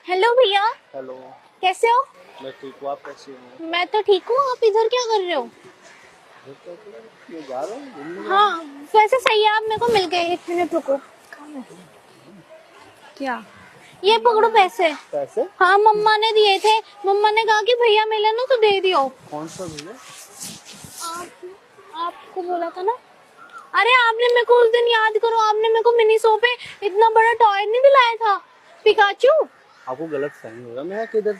Hello भैया। Hello. कैसे हो? मैं ठीक हूँ, आप कैसी हो? मैं तो ठीक हूँ। आप इधर क्या कर रहे हो? मैं जा रहा हूँ घूमने। हाँ वैसे सही है, आप मेरे को मिल गए। 1 मिनट रुको। क्या? ये पकड़ो पैसे। पैसे? हाँ मम्मा ने दिए थे। मम्मा ने कहा कि भैया मिले ना तो दे दियो। कौन सा भैया? आपको बोला था ना। अरे आपने मेरे को उस दिन, याद करो, आपने मेरे को मिनी शो पे इतना बड़ा टॉय नहीं दिलाया था, पिकाचू। आपको गलत फहमी हो रहा, मैं किधर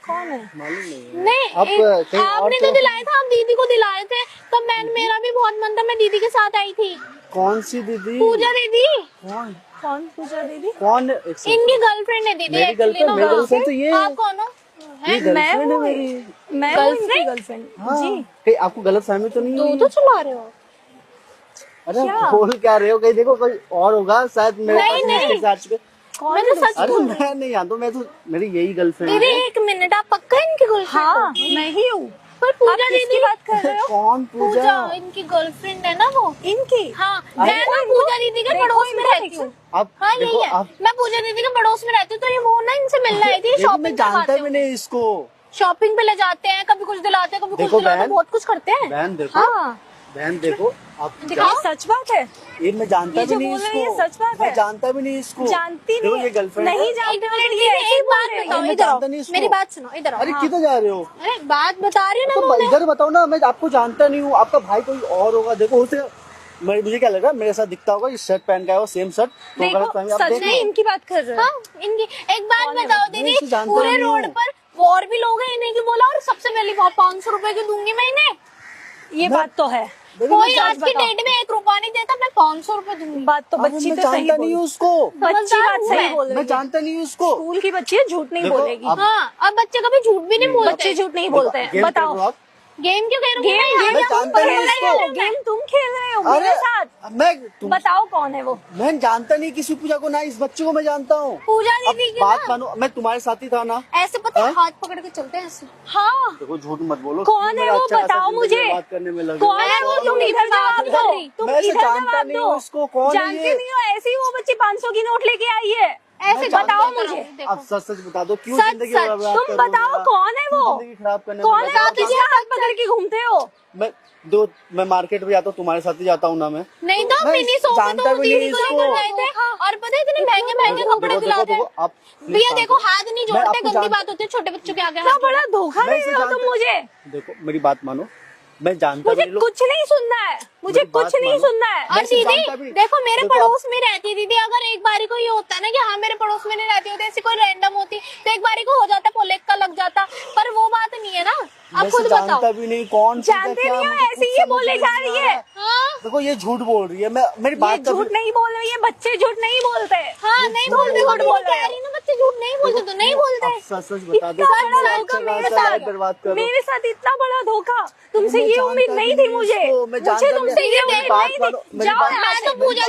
कौन है? मालूम नहीं। नहीं आप कहीं और आपने तो दिलाया था, आप दीदी को दिलाए थे। तब मेरा भी बहुत मन था, मैं दीदी के साथ आई थी। कौन सी दीदी? पूजा दीदी। कौन? कौन पूजा दीदी? कौन? इनकी गर्लफ्रेंड है दीदी। मेरी गर्लफ्रेंड? मेरी गर्लफ्रेंड तो ये आप कौन हो? ये गर्लफ्रेंड है मेरी। मैं गर्लफ्रेंड जी। कहीं आपको गलत फहमी तो नहीं हुई? तो चला रहे हो? अरे बोल क्या रहे हो? कहीं देखो कोई और होगा शायद मेरे पास नहीं। साथ पे। मैं तो सच अरे मैं नहीं जानता, मैं तो मेरी यही गर्लफ्रेंड है। दीदी 1 मिनट, आप पक्का इनकी गर्लफ्रेंड? हाँ मैं ही हूँ। पर पूजा दीदी बात कर रहे हो? कौन पूजा? इनकी गर्लफ्रेंड है ना वो। इनकी? हाँ अरे मैं ना पूजा दीदी के पड़ोस में रहती हूँ। हाँ यही है, मैं पूजा दीदी के पड़ोस में रहती हूँ। तो ये वो ना इनसे मिलने आई थी, शॉपिंग जानता भी नहीं इसको। शॉपिंग पे ले जाते हैं, कभी कुछ दिलाते हैं, कभी कुछ दिलाते हैं, बहुत कुछ करते हैं। बहन देखो। हाँ बहन देखो आप। सच बात है। ये मैं जानता भी नहीं इसको। सच बात है। मैं जानता भी नहीं इसको। जानती नहीं। ये गर्लफ्रेंड नहीं जानते हो। एक बात बताओ, इधर आओ, मेरी बात सुनो, इधर आओ। अरे किधर जा रहे हो? अरे बात बता रही हूँ ना। तो इधर बताओ ना, मैं आपको जानता नहीं हूँ। आपका भाई कोई और होगा। देखो उसे मुझे क्या लग रहा है, मेरे साथ दिखता होगा। ये शर्ट पहन का है वो, सेम शर्ट। तो गलत फहमी आप देख। नहीं इनकी बात कर रहे हो। हाँ इनकी। एक बात बताओ दीदी, पूरे रोड पर और भी लोग हैं, इन्हें की बोला और सबसे पहली बात 500 रुपए की दूंगी मैं इन्हें। ये बात तो है। कोई आज की डेट में 1 रुपया नहीं देता, मैं 500 रुपए दूंगी। बात तो बच्ची तो सही नहीं हूँ उसको। बच्ची बात सही बोल रही है। मैं जानता नहीं हूँ उसको। स्कूल की बच्ची है, झूठ नहीं बोलेगी। हाँ अब बच्चे कभी झूठ भी नहीं बोलते। बच्चे झूठ नहीं बोलते हैं। बताओ गेम क्यों खेल रहे हो? गेम तुम खेल रहे हो मेरे साथ। बताओ कौन है वो? मैं जानता नहीं किसी पूजा को, ना इस बच्चे को मैं जानता हूँ। पूजा दीदी की बात मानो, मैं तुम्हारे साथ ही था ना। ऐसे पता है, हाथ पकड़ के चलते हैं ऐसे। हाँ देखो झूठ मत बोलो। कौन है वो? बताओ मुझे। बात करने में लगे। कौन है वो? तुम इधर जवाब दो। तुम इधर जवाब दो। उसको कौन जानते नहीं हो? ऐसी वो बच्ची 500 की नोट लेके आई है। ऐसे बताओ मुझे। अब सच सच बता दो, क्यों सच जिंदगी सच तुम बताओ कौन है वो? जिंदगी खराब करने कौन है? आप किसके हाथ पकड़ के घूमते हो? मैं मार्केट में जाता हूँ, तुम्हारे साथ ही जाता हूँ ना मैं। नहीं तो मिनी शो पे तो दीदी को लेकर गए थे। और पता है इतने महंगे महंगे कपड़े दिलाते हैं। भैया देखो हाथ नहीं जोड़ते, गंदी बात होती है छोटे बच्चों के आगे। बड़ा धोखा दे रहे हो तुम मुझे। देखो मेरी बात मानो, मैं जानता मुझे कुछ नहीं सुनना है, मुझे कुछ नहीं सुनना है। और दीदी देखो मेरे पड़ोस में रहती दीदी, अगर एक बारी को ये होता है ना कि हाँ मेरे पड़ोस में नहीं रहती होती, ऐसी कोई रैंडम होती तो एक बारी को हो जाता, पोलेक का लग जाता। पर वो बात नहीं है ना, आप खुद बताओ। जानता भी नहीं कौन जानते नहीं हो, ऐसे ही बोले जा रही है। देखो ये झूठ बोल रही है। मेरी बात झूठ नहीं बोल रही है, बच्चे झूठ नहीं बोलते। हाँ नहीं बोलते, झूठ बोल रहे हैं ना, बच्चे झूठ नहीं बोलते तो नहीं बोलते। सच बता दो। मेरे साथ इतना बड़ा धोखा, तुमसे ये उम्मीद नहीं थी मुझे। तुमसे ये उम्मीद नहीं थी। जाओ यहाँ से, मुझे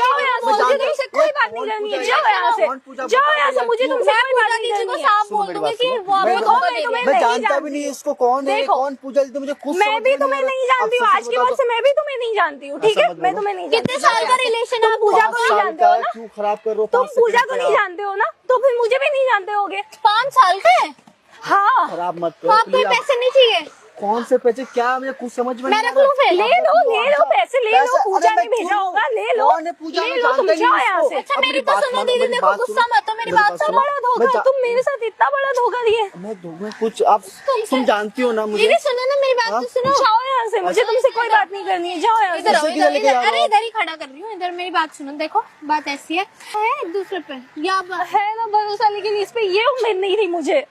तुमसे कोई बात नहीं करनी है। जाओ यहाँ से, जाओ यहाँ से, मुझे तुमसे कोई बात नहीं करनी है। साफ बोल दूंगी कि मैं जानता भी नहीं इसको कौन है, कौन पूजा दी, मुझे खुद मैं भी तुम्हें नहीं जानती हूँ। आज के बाद से मैं भी तुम्हें नहीं जानती हूँ, ठीक है? मैं तुम्हें नहीं जानती। कितने साल का रिलेशन है? पूजा को नहीं जानते हो ना? क्यों खराब कर रहे हो? तुम पूजा को नहीं जानते हो ना, तो फिर मुझे भी नहीं जानते होगे। 5 साल के? हाँ खराब मत करो। आपको पैसे नहीं चाहिए? कौन से पैसे? क्या मुझे कुछ समझ में नहीं आ रहा। ले लो पैसे, ले लो। पूजा ने भेजा होगा, ले लो। पूजा ले लो, तुम जाओ यहाँ से। अच्छा मेरी तो सुनो दीदी, देखो गुस्सा मत हो, मेरी बात सुनो। बड़ा धोखा, तुम मेरे साथ इतना बड़ा धोखा दिए। मैं कुछ आप तुम जानती हो ना मुझे। दीदी सुनो ना मेरी बात तो सुनो। जाओ यहाँ से, मुझे तुमसे कोई बात नहीं करनी है। जाओ यहाँ से। अरे इधर ही खड़ा कर रही हूँ, इधर मेरी बात सुनो। देखो बात ऐसी है एक दूसरे पे या है ना भरोसा, लेकिन इस पे ये उम्मीद नहीं थी मुझे।